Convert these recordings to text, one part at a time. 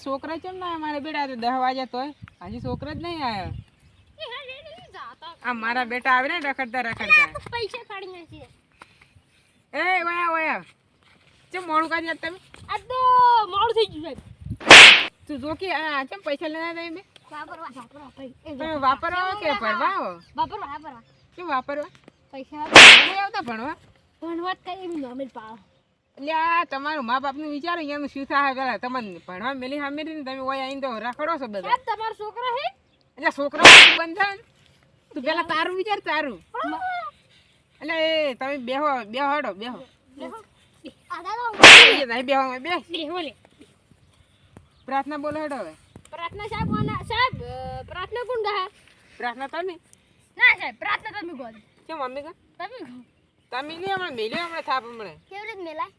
છોકરા કેમ ના મારા બેટા 10 વાગ્યા તોય હજી છોકરા જ નહીં આવ્યો. આ મારા બેટા આવે ને રખડતા પૈસા કાઢી નાખી. એ ઓયા ચમ મોડું કરી તમે? આ તો મોડું થઈ ગયું તું જો કે આ ચમ પૈસા લેના નહીં મે વાપરવા વાપરવા કે ભણવા વાપરવા કેમ વાપરવા પૈસા નહીં આવતા ભણવા ભણવા કઈ એમ નોમેલ પાવ. એટલે આ તમારું મા બાપનું વિચારો એનું શું થાય પેલા તમને ભણવા મેલી સામે ને તમે ઓય આઈને તો રખડો છો બધા. સાહેબ તમારો છોકરો હે? એટલે છોકરા બંધ થાય તું પેલા તારું વિચાર તારું. એટલે એ તમે બેહો હડો બેહો બેહો લે. પ્રાર્થના બોલો હડો હવે. પ્રાર્થના સાહેબ પ્રાર્થના કોણ ગાય? પ્રાર્થના તમે ના સાહેબ પ્રાર્થના તમે ગો. કેમ મમ્મી કા તમે ગો. તમે નહીં હમણાં મેલ્યો હમણાં થાપ હમણાં કેવી રીતે મેલાય?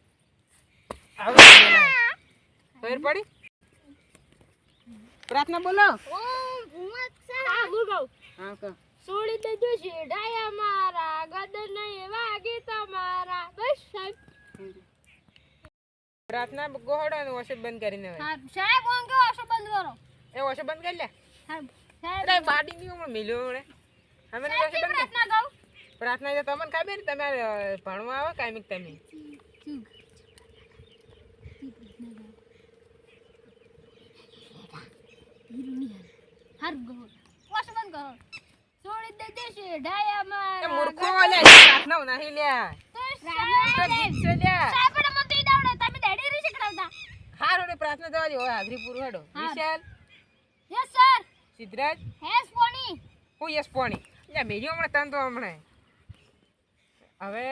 ખબર પડી? પ્રાર્થના બોલો. ઓમ ભૂમત સા હું ગાઉ. હા કહો. સોળી દેજો શેડાયા મારા ગદર નહીં વાગી તમારા. બસ સાહેબ. પ્રાર્થના ગોહડો અને ઓશો બંધ કરીને હવે. હા સાહેબ ઓમ કે ઓશો બંધ કરો. એ ઓશો બંધ કરી લે. સાહેબ અરે બાડી ની હમણાં મેલ્યો હમણાં. અમે ઓશો બંધ પ્રાર્થના ગાઉ. પ્રાર્થના તો તમને ખબર તમારે ભણવા આવે કાયમિક તમે. હર ગો ઓશો બંધ કરો. સોળી દેજો શેડાયા મારા. એ મૂર્ખો લે પ્રાર્થના નહીં લે. તો સાહેબ છે લે. સાહેબ મને તો ઈ દાવડે તમે ડેડી રી શીખડાવતા. હારો ને પ્રાર્થના દવા દે હાજરી પૂરું હેડો. વિશાલ યસ સર. સિદ્ધરાજ હેસ પોની. હું યસ પોણી. લે મેલ્યો હમણાં તન તો હમણાં. હવે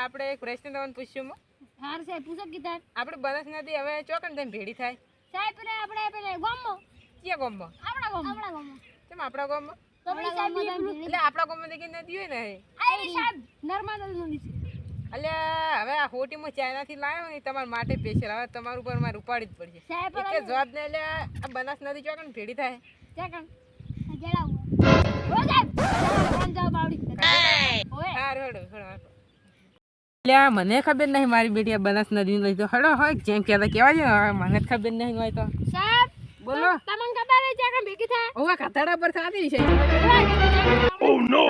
આપણે એક પ્રશ્ન તમને પૂછ્યું. હાર સાહેબ પૂછો કીધા. આપણે બનાસ નદી હવે ચોકન તેમ ભેડી થાય. સાહેબ રે આપણે પેલે ગોમો. ક્યાં ગામમાં? આપણા ગોમો. કેમ આપણા ગામમાં? તો પછી સાહેબ એટલે આપણા ગામમાં દેખી નદી હોય ને. આઈ સાહેબ નર્મદા નદી છે. એટલે હવે આ હોટીમાં ચાઇનાથી લાવ્યો ને તમારા માટે સ્પેશિયલ હવે તમારું ઉપર મારે ઉપાડી જ પડશે. સાહેબ એક જવાબ ને એટલે આ બનાસ નદી ચોકન ભેડી થાય. સેકન્ડ જડાવો. ઓ સાહેબ કોણ જાવ બાવડી. ઓય હાર હડો એટલે મને ખબર નહીં મારી બેટી બનાસ નદી લઈ તો હડો હોય જેમ કહેતા કેવા છે મને ખબર નહીં હોય તો સાહેબ બોલો. તમને ખબર છે કે ભેગી થાય? ઓવા ખાતાડા પર થાતી છે. Oh no!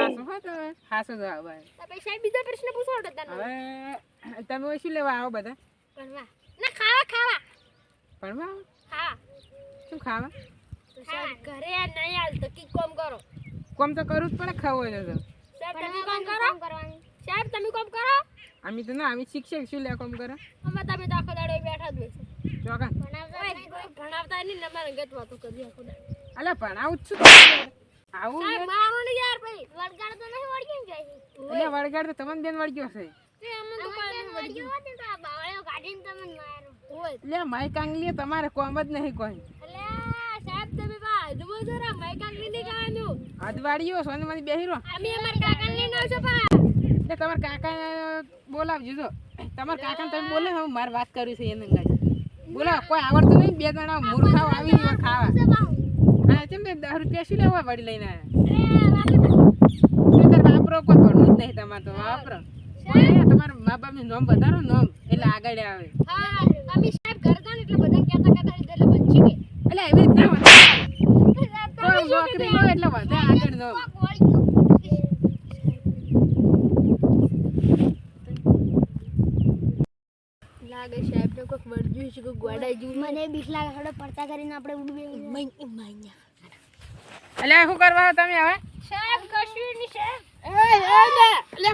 હાસો જવાબ આવે. તો પછી સાહેબ બીજો પ્રશ્ન પૂછો તને. હવે તમે ઓય શું લેવા આવો બધા? ભણવા. ના ખાવા. ભણવા આવો? હા. શું ખાવા? તો સાહેબ ઘરે નહીં હાલ તો કી કોમ કરો. કોમ તો કરવું જ પડે ખાવું હોય તો. સાહેબ તમે કોમ કરો. સાહેબ તમે કોમ કરો. અમે તો ના અમે શિક્ષક શું લે કોમ કરે? અમે તમે તો આખો દાડો બેઠા જ બેસો. ચોકા ભણાવતા નહીં ને મારે ગત વાતો કરી આખો દાડો. અલા ભણાવું જ છું આવું સાહેબ મારો ને યાર ભાઈ વળગાડ તો નહીં વળગી જાય. એટલે વળગાડ તો તમને બેન વળગ્યો છે. તે અમને તો કોઈ નહીં વળગ્યો હોત ને તો આ બાવળો કાઢીને તમને મારો. ઓય એટલે માઈ કાંગલી તમારે કોમ જ નહીં કોઈ. એટલે સાહેબ તમે બા જુઓ જરા માઈ કાંગલી ની કહાનું. અદવાડીઓ સોને મને બેહી રહો. અમે અમાર કાકા ને ના છો પા. એટલે તમારા કાકા બોલાવજો જો. તમારા કાકાને તમે બોલે હું મારે વાત કરવી છે એને ગાડી. બોલો કોઈ આવડતું નહીં બે જણા મૂર્ખાઓ આવી ગયો ખાવા. હા કેમ કે 10 રૂપિયા શું લેવા વળી લઈને આવ્યા? વાપરો કોઈ ભણવું જ નહીં તમારે તો વાપરો. તમારા મા બાપનું નામ વધારો નામ એટલે આગળ આવે. હા અમે સાહેબ ઘર જાણ એટલે બધા કહેતા એટલે બચી ગઈ. એટલે એવી રીતના કોઈ નોકરી હોય એટલે વધે આગળ નામ. લાગે સાહેબ ને કોક વળગ્યું છે કોક ગોડાઈ ગયું. મને બીક લાગે હડો પડતા કરીને આપણે ઉડવે મહિના. એટલે શું કરવા તમે હવે? સાહેબ કશું નહીં સાહેબ. એટલે